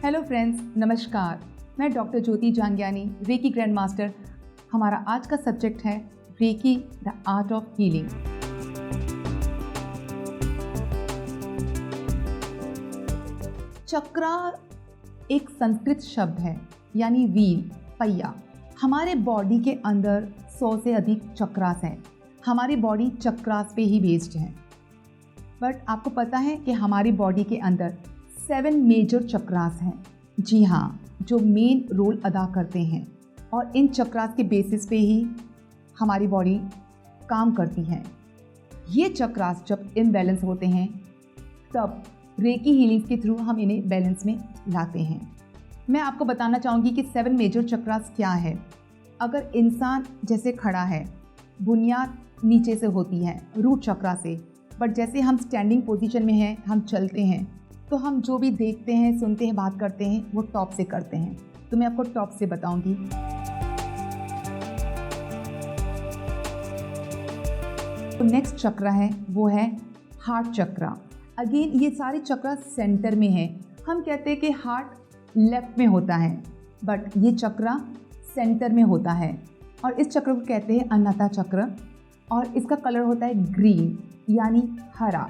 Hello friends, नमस्कार। मैं doctor Jyoti Jangiani, reiki grand master. हमारा आज का सब्जेक्ट है reiki, the art of healing. Chakra एक संस्कृत शब्द है, यानी व्हील, पहिया। हमारे बॉडी के अंदर 100 से अधिक चक्रास हैं। हमारी बॉडी चक्रास पे ही बेस्ड है। बट आपको पता है कि हमारी बॉडी के अंदर 7 मेजर चक्रास हैं। जी हाँ, जो मेन रोल अदा करते हैं, और इन चक्रास के बेसिस पे ही हमारी बॉडी काम करती है। ये चक्रास जब इम्बैलेंस होते हैं तब रेकी हीलिंग के थ्रू हम इन्हें बैलेंस में लाते हैं। मैं आपको बताना चाहूँगी कि 7 मेजर चक्रास क्या है। अगर इंसान जैसे खड़ा है, बुनियाद नीचे से होती है, रूट चक्रा से, बट जैसे हम स्टैंडिंग पोजीशन में हैं, हम चलते हैं, तो हम जो भी देखते हैं, सुनते हैं, बात करते हैं, वो टॉप से करते हैं। तो मैं आपको टॉप से बताऊंगी। तो नेक्स्ट चक्रा है, वो है हार्ट चक्रा। अगेन ये सारे चक्रा सेंटर में है। हम कहते हैं कि हार्ट लेफ्ट में होता है, बट ये चक्रा सेंटर में होता है, और इस चक्र को कहते हैं अन्नता चक्र, और इसका कलर होता है ग्रीन, यानी हरा।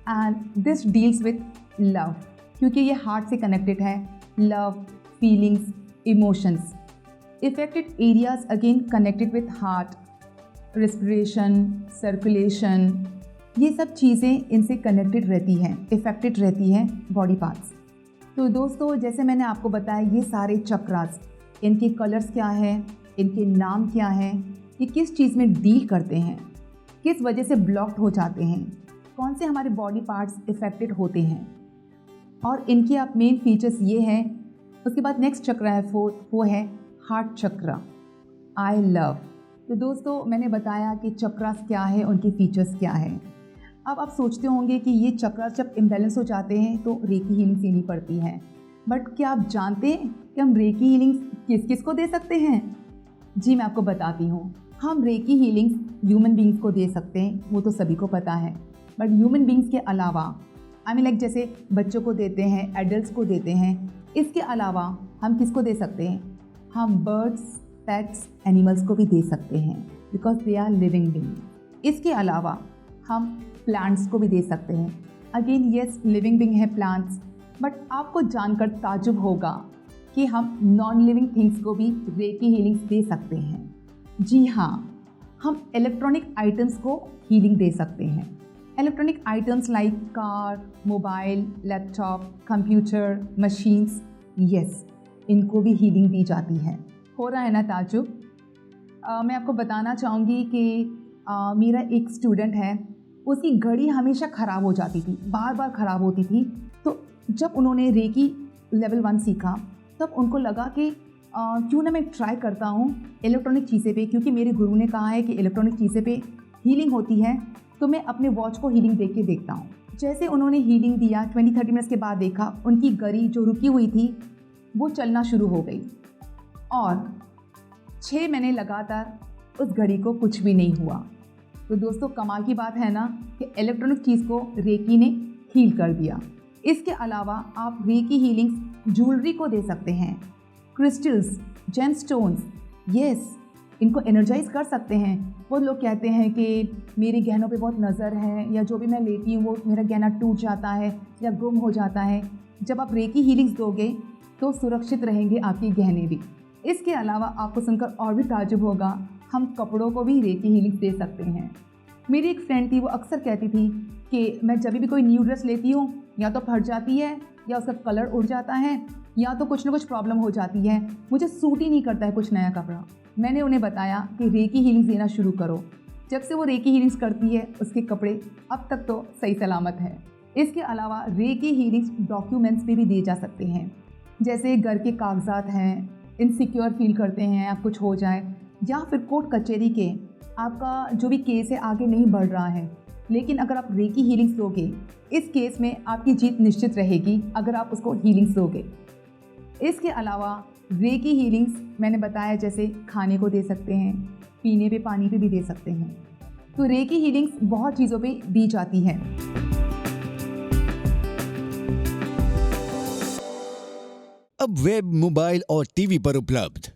And this deals with love, क्योंकि ये हार्ट से कनेक्टेड है। Love, feelings, emotions. Affected areas again connected with heart, respiration, circulation, ये सब चीज़ें इनसे कनेक्टेड रहती हैं, इफेक्टेड रहती हैं बॉडी पार्ट्स। तो दोस्तों, जैसे मैंने आपको बताया, ये सारे चक्रास, इनके कलर्स क्या हैं, इनके नाम क्या हैं, ये किस चीज़ में डील करते हैं, किस वजह से ब्लॉक्ड हो जाते हैं, कौन से हमारे बॉडी पार्ट्स इफेक्टेड होते हैं, और इनके आप मेन फीचर्स ये हैं। उसके बाद नेक्स्ट चक्र है फोर्थ, वो है हार्ट चक्र, आई लव। तो दोस्तों, मैंने बताया कि चक्रास क्या है, उनके फीचर्स क्या हैं। अब आप सोचते होंगे कि ये चक्रास जब इम्बैलेंस हो जाते हैं तो रेकी हीलिंग लेनी पड़ती है। बट क्या आप जानते हैं कि हम रेकी हीलिंग किस किस को दे सकते हैं? जी, मैं आपको बताती हूँ। हम रेकी हीलिंग्स ह्यूमन बींग्स को दे सकते हैं, वो तो सभी को पता है। बट ह्यूमन बींग्स के अलावा, लाइक जैसे बच्चों को देते हैं, एडल्ट्स को देते हैं, इसके अलावा हम किसको दे सकते हैं? हम बर्ड्स, पेट्स, एनिमल्स को भी दे सकते हैं, because they are living being. इसके अलावा हम प्लांट्स को भी दे सकते हैं। अगेन येस, लिविंग बींग है प्लांट्स, बट आपको जानकर ताज्जुब होगा कि हम नॉन लिविंग थिंग्स को भी रेकी हीलिंग्स दे सकते हैं। जी हाँ, हम इलेक्ट्रॉनिक आइटम्स को हीलिंग दे सकते हैं। Electronic items like car, mobile, laptop, computer, machines, yes, इनको भी हीलिंग दी जाती है। हो रहा है ना ताज्जुब? मैं आपको बताना चाहूँगी कि मेरा एक स्टूडेंट है, उसकी घड़ी हमेशा ख़राब हो जाती थी, बार बार ख़राब होती थी। तो जब उन्होंने रेकी लेवल 1 सीखा, तब उनको लगा कि क्यों ना मैं ट्राई करता हूँ इलेक्ट्रॉनिक चीज़ें पे, क्योंकि मेरे गुरु ने कहा है कि इलेक्ट्रॉनिक चीज़ें पे हीलिंग होती है, तो मैं अपने वॉच को हीलिंग दे के देखता हूँ। जैसे उन्होंने हीलिंग दिया, 20-30 मिनट्स के बाद देखा उनकी घड़ी जो रुकी हुई थी वो चलना शुरू हो गई, और 6 महीने लगातार उस घड़ी को कुछ भी नहीं हुआ। तो दोस्तों, कमाल की बात है ना कि इलेक्ट्रॉनिक चीज़ को रेकी ने हील कर दिया। इसके अलावा आप रेकी हीलिंग्स ज्वेलरी को दे सकते हैं, क्रिस्टल्स, जेमस्टोन्स, यस, इनको एनर्जाइज कर सकते हैं। वो लोग कहते हैं कि मेरे गहनों पे बहुत नज़र है, या जो भी मैं लेती हूँ वो मेरा गहना टूट जाता है या गुम हो जाता है। जब आप रेकी हीलिंग्स दोगे तो सुरक्षित रहेंगे आपके गहने भी। इसके अलावा आपको सुनकर और भी ताज्जुब होगा, हम कपड़ों को भी रेकी हीलिंग्स दे सकते हैं। मेरी एक फ्रेंड थी, वो अक्सर कहती थी कि मैं जब भी कोई न्यू ड्रेस लेती हूँ, या तो फट जाती है, या उसका कलर उड़ जाता है, या तो कुछ ना कुछ प्रॉब्लम हो जाती है, मुझे सूट ही नहीं करता है कुछ नया कपड़ा। मैंने उन्हें बताया कि रेकी हीलिंग्स देना शुरू करो। जब से वो रेकी हीलिंग्स करती है, उसके कपड़े अब तक तो सही सलामत है। इसके अलावा रेकी हीलिंग्स डॉक्यूमेंट्स पे भी दिए जा सकते हैं। जैसे घर के कागजात हैं, इनसिक्योर फील करते हैं आप, कुछ हो जाए, या फिर कोर्ट कचहरी के आपका जो भी केस है आगे नहीं बढ़ रहा है, लेकिन अगर आप रेकी हीलिंग्स दोगे, इस केस में आपकी जीत निश्चित रहेगी अगर आप उसको हीलिंग्स दोगे। इसके अलावा रेकी हीलिंग्स मैंने बताया, जैसे खाने को दे सकते हैं, पीने पे, पानी पे भी दे सकते हैं। तो रेकी हीलिंग्स बहुत चीज़ों पे दी जाती है। अब वेब, मोबाइल और टीवी पर उपलब्ध।